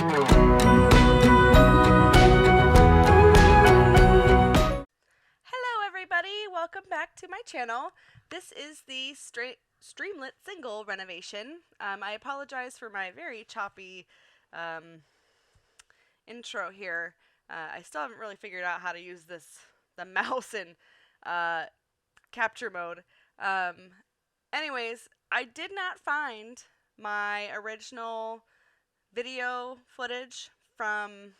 Hello everybody, welcome back to my channel. This is the Streamlet single renovation. I apologize for my very choppy intro here. I still haven't really figured out how to use the mouse in capture mode. Anyways, I did not find my original video footage from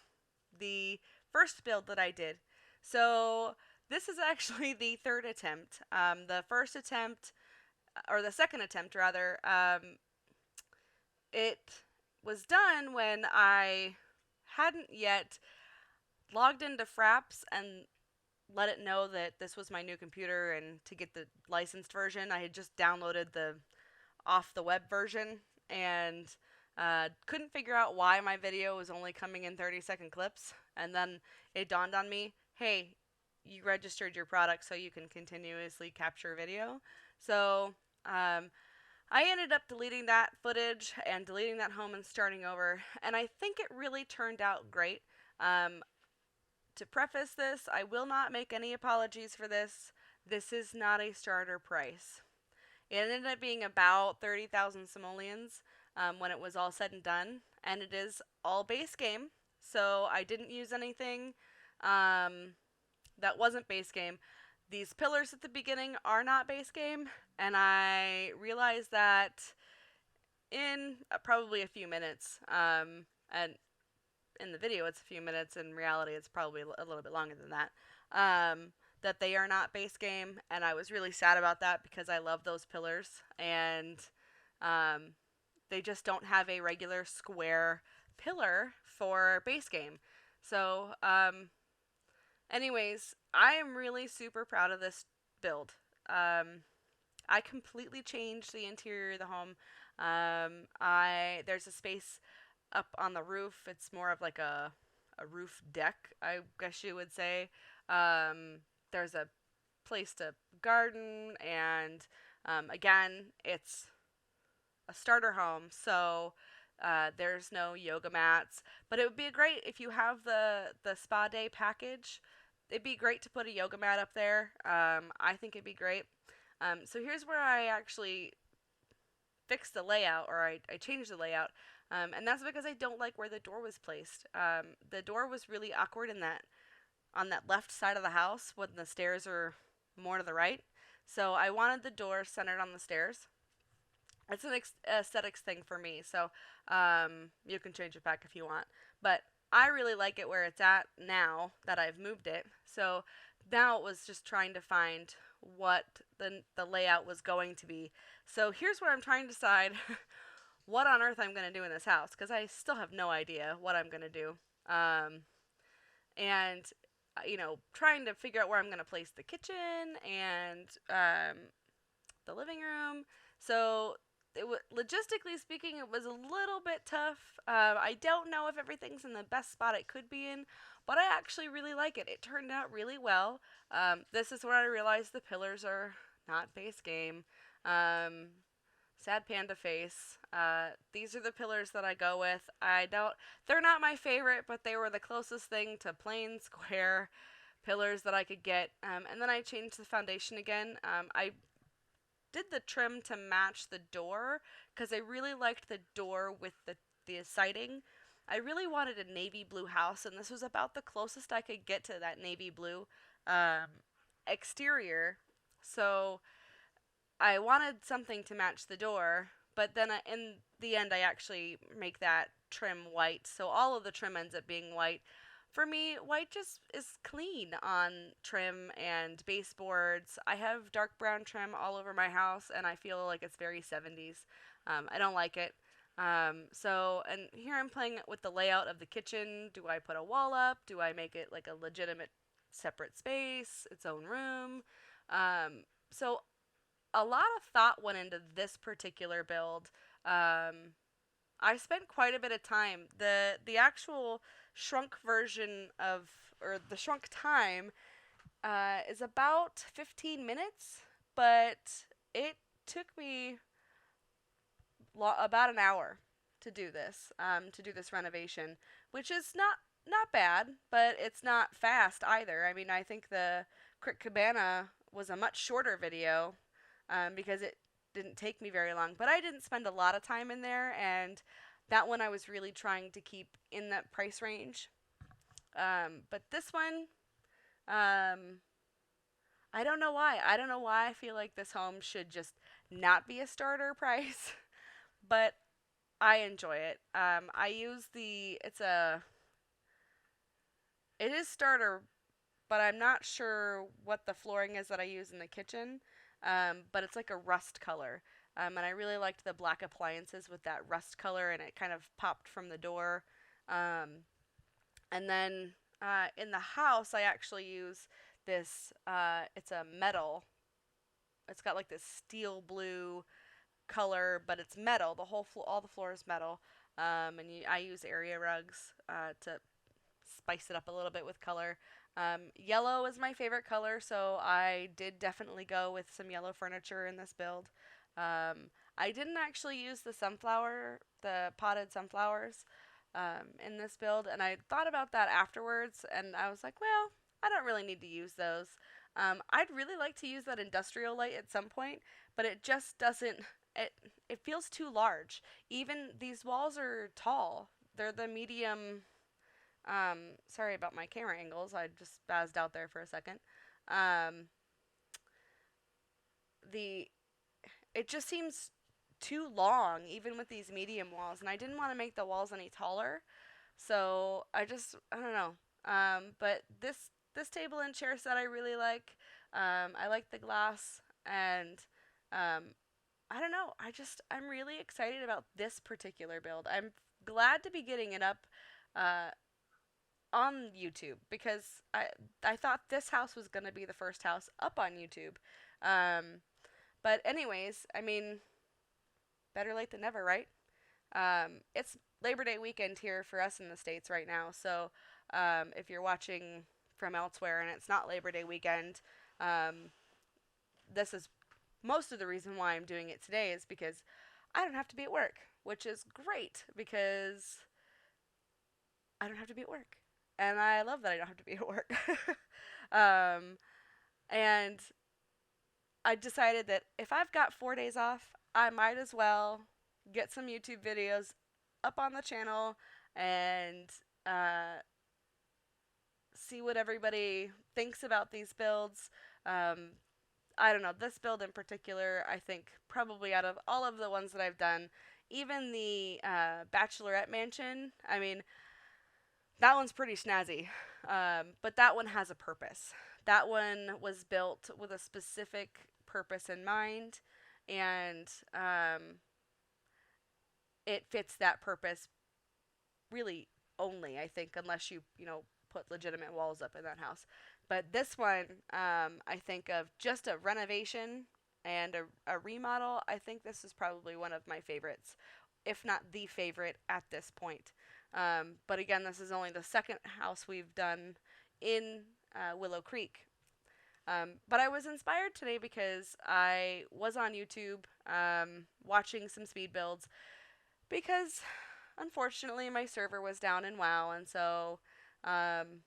the first build that I did. So this is actually the third attempt. The first attempt, or the second attempt rather, it was done when I hadn't yet logged into Fraps and let it know that this was my new computer, and to get the licensed version I had just downloaded the off the web version, and couldn't figure out why my video was only coming in 30-second clips. And then it dawned on me, hey, you registered your product so you can continuously capture video. So I ended up deleting that footage and deleting that home and starting over, and I think it really turned out great. To preface this, I will not make any apologies for this. This is not a starter price. It ended up being about 30,000 simoleons when it was all said and done, and it is all base game, so I didn't use anything that wasn't base game. These pillars at the beginning are not base game, and I realized that in probably a few minutes, and in the video it's a few minutes, in reality it's probably a little bit longer than that, that they are not base game, and I was really sad about that because I love those pillars, and they just don't have a regular square pillar for base game. So anyways, I am really super proud of this build. I completely changed the interior of the home. There's a space up on the roof. It's more of like a roof deck, I guess you would say. There's a place to garden, and again, it's a starter home, so there's no yoga mats. But it would be great if you have the spa day package. It'd be great to put a yoga mat up there. I think it'd be great. So here's where I actually fixed the layout, or I changed the layout. And that's because I don't like where the door was placed. The door was really awkward on that left side of the house when the stairs are more to the right. So I wanted the door centered on the stairs. It's an aesthetics thing for me, so you can change it back if you want. But I really like it where it's at now that I've moved it. So now it was just trying to find what the layout was going to be. So here's where I'm trying to decide what on earth I'm going to do in this house, because I still have no idea what I'm going to do. And, trying to figure out where I'm going to place the kitchen and the living room. So logistically speaking, it was a little bit tough. I don't know if everything's in the best spot it could be in, but I actually really like it. It turned out really well. This is where I realized the pillars are not base game. Sad panda face. These are the pillars that I go with. They're not my favorite, but they were the closest thing to plain square pillars that I could get. And then I changed the foundation again. I did the trim to match the door because I really liked the door with the siding. I really wanted a navy blue house, and this was about the closest I could get to that navy blue exterior. So I wanted something to match the door, but then in the end I actually make that trim white, so all of the trim ends up being white. For me, white just is clean on trim and baseboards. I have dark brown trim all over my house, and I feel like it's very 70s. I don't like it. And here I'm playing with the layout of the kitchen. Do I put a wall up? Do I make it like a legitimate separate space, its own room? So a lot of thought went into this particular build. I spent quite a bit of time. The actual shrunk version or the shrunk time is about 15 minutes, but it took me about an hour to do this renovation, which is not bad, but it's not fast either. I mean, I think the Crick Cabana was a much shorter video, because it didn't take me very long. But I didn't spend a lot of time in there, and that one I was really trying to keep in that price range. But this one, um, I don't know why. I don't know why I feel like this home should just not be a starter price, but I enjoy it. I use it is starter, but I'm not sure what the flooring is that I use in the kitchen. But it's like a rust color. And I really liked the black appliances with that rust color, and it kind of popped from the door. Um, and then in the house, I actually use this. It's a metal. It's got like this steel blue color, but it's metal. All the floor is metal. I use area rugs to spice it up a little bit with color. Yellow is my favorite color, so I did definitely go with some yellow furniture in this build. I didn't actually use the potted sunflowers, in this build, and I thought about that afterwards, and I was like, well, I don't really need to use those. I'd really like to use that industrial light at some point, but it just doesn't. It it feels too large. Even these walls are tall. They're the medium. Sorry about my camera angles. I just spazzed out there for a second. Um, the it just seems too long, even with these medium walls, and I didn't want to make the walls any taller. So I don't know. But this table and chair set I really like. I like the glass, and um, I don't know. I'm really excited about this particular build. I'm glad to be getting it up uh, on YouTube, because I thought this house was gonna be the first house up on YouTube. Um, but anyways, I mean, better late than never, right? It's Labor Day weekend here for us in the States right now. So if you're watching from elsewhere and it's not Labor Day weekend, um, this is most of the reason why I'm doing it today, is because I don't have to be at work, which is great because I don't have to be at work. And I love that I don't have to be at work. um, and I decided that if I've got 4 days off, I might as well get some YouTube videos up on the channel and uh, see what everybody thinks about these builds. Um, I don't know, this build in particular, I think probably out of all of the ones that I've done, even the Bachelorette Mansion, I mean, that one's pretty snazzy. But that one has a purpose. That one was built with a specific purpose in mind, and it fits that purpose really only, I think, unless put legitimate walls up in that house. But this one, I think of just a renovation and a remodel. I think this is probably one of my favorites, if not the favorite at this point. But again, this is only the second house we've done in Willow Creek. But I was inspired today because I was on YouTube watching some speed builds, because unfortunately my server was down in WoW, and so um,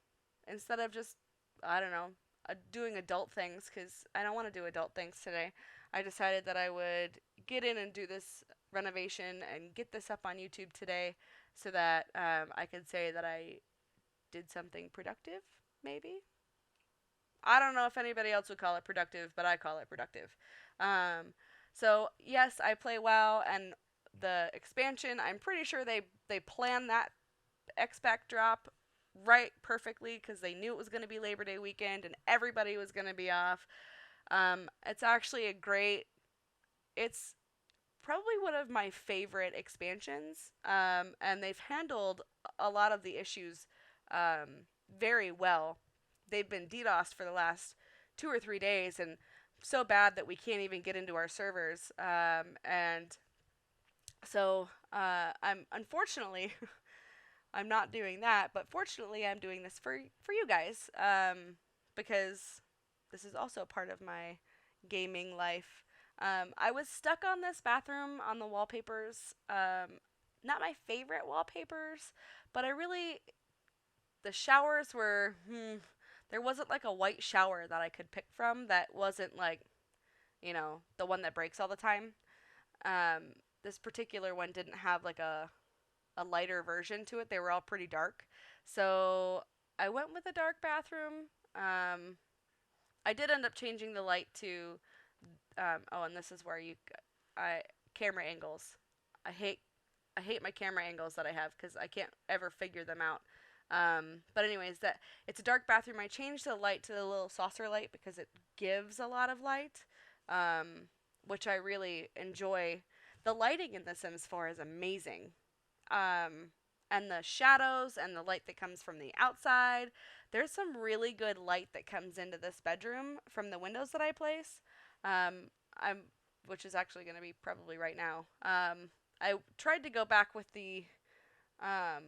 instead of just, I don't know, doing adult things, because I don't want to do adult things today, I decided that I would get in and do this renovation and get this up on YouTube today, so that I could say that I did something productive, maybe. I don't know if anybody else would call it productive, but I call it productive. Um, so yes, I play WoW, and the expansion, I'm pretty sure they planned that XPAC drop right perfectly, because they knew it was going to be Labor Day weekend and everybody was going to be off. It's actually it's probably one of my favorite expansions, and they've handled a lot of the issues very well. They've been DDoSed for the last 2 or 3 days, and so bad that we can't even get into our servers. And so I'm unfortunately I'm not doing that, but fortunately I'm doing this for you guys, because this is also part of my gaming life. I was stuck on this bathroom on the wallpapers not my favorite wallpapers, but I really the showers were there wasn't like a white shower that I could pick from that wasn't like, the one that breaks all the time. Um, this particular one didn't have like a lighter version to it. They were all pretty dark. So I went with a dark bathroom. Um, I did end up changing the light to oh, and this is where I camera angles. I hate I hate my camera angles that I have because I can't ever figure them out. But anyways, that it's a dark bathroom. I changed the light to the little saucer light because it gives a lot of light, which I really enjoy. The lighting in The Sims 4 is amazing, um, and the shadows and the light that comes from the outside. There's some really good light that comes into this bedroom from the windows that I place. I'm which is actually going to be probably right now. I tried to go back with um,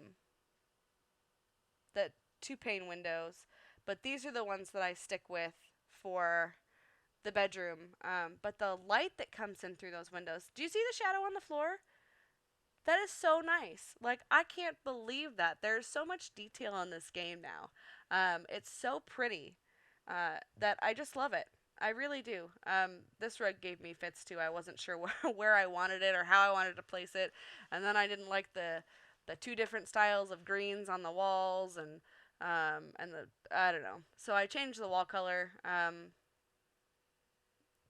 the two pane windows, but these are the ones that I stick with for the bedroom. But the light that comes in through those windows. Do you see the shadow on the floor? That is so nice. Like, I can't believe that. There's so much detail in this game now. It's so pretty that I just love it. I really do. This rug gave me fits too. I wasn't sure where I wanted it or how I wanted to place it. And then I didn't like the two different styles of greens on the walls and the I don't know. So I changed the wall color.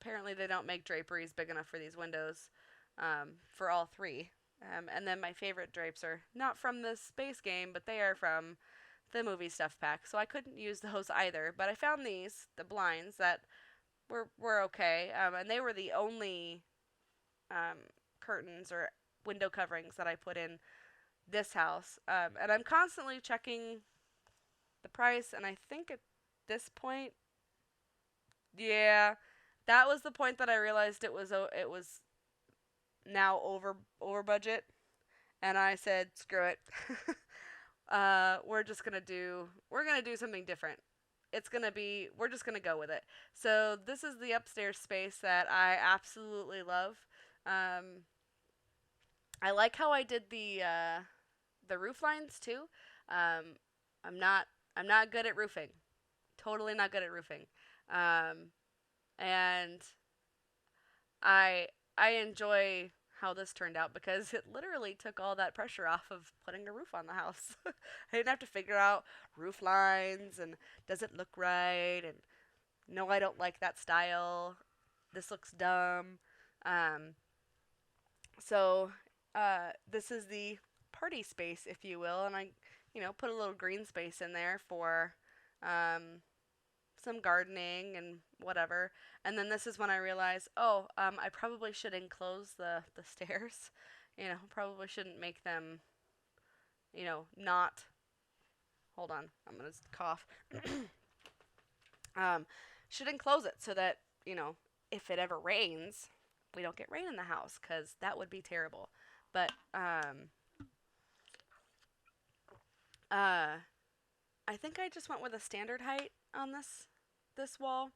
Apparently they don't make draperies big enough for these windows for all three. And then my favorite drapes are not from the space game, but they are from the movie stuff pack. So I couldn't use those either. But I found these, the blinds, that were okay. And they were the only curtains or window coverings that I put in this house. And I'm constantly checking the price. And I think at this point, yeah, that was the point that I realized it was now over budget, and I said screw it. We're gonna do something different. We're just gonna go with it. So this is the upstairs space that I absolutely love. um, I like how I did the roof lines too. um, I'm not good at roofing, totally not good at roofing. um, and I I enjoy how this turned out because it literally took all that pressure off of putting a roof on the house. I didn't have to figure out roof lines and does it look right and no, I don't like that style. This looks dumb. Um, so this is the party space, if you will, and I, put a little green space in there for um, some gardening and whatever. And then this is when I realized, oh, I probably should enclose the stairs. Probably shouldn't make them, not. Hold on, I'm gonna cough. um, should enclose it so that if it ever rains, we don't get rain in the house because that would be terrible. But uh, I think I just went with a standard height on this wall.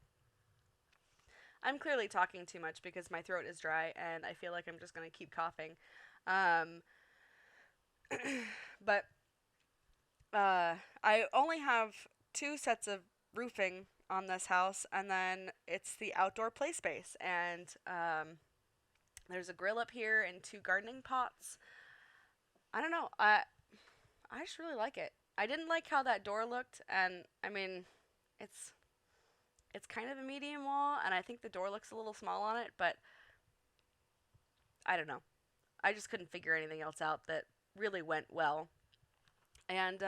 I'm clearly talking too much because my throat is dry and I feel like I'm just going to keep coughing. Um, but I only have two sets of roofing on this house, and then it's the outdoor play space. And there's a grill up here and two gardening pots. I don't know. I just really like it. I didn't like how that door looked, and I mean, it's it's kind of a medium wall, and I think the door looks a little small on it, but I don't know. I just couldn't figure anything else out that really went well. And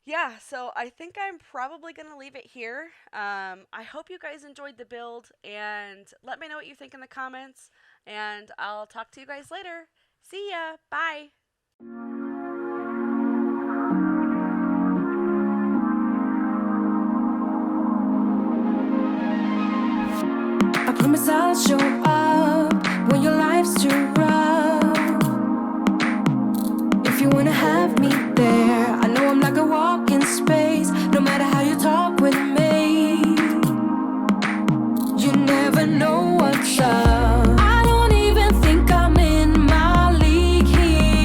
yeah, so I think I'm probably going to leave it here. I hope you guys enjoyed the build, and let me know what you think in the comments, and I'll talk to you guys later. See ya. Bye. I promise I'll show up when your life's too rough. If you wanna have me there, I know I'm like a walk in space. No matter how you talk with me, you never know what's up. I don't even think I'm in my league here.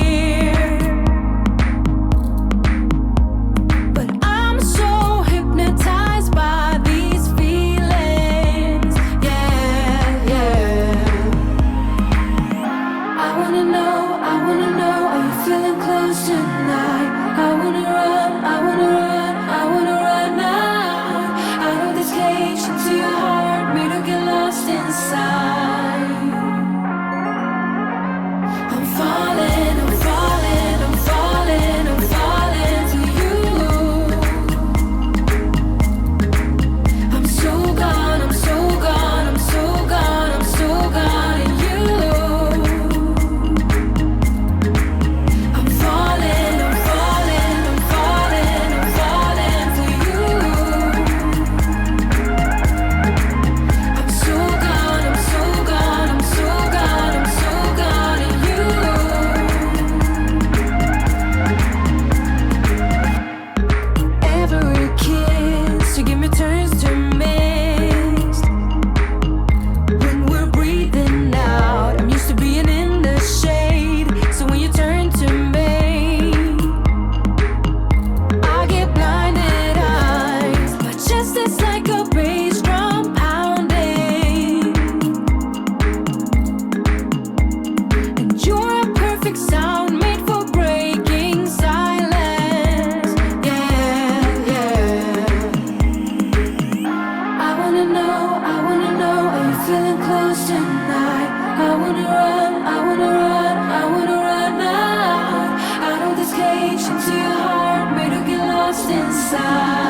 your heart, made to get lost inside.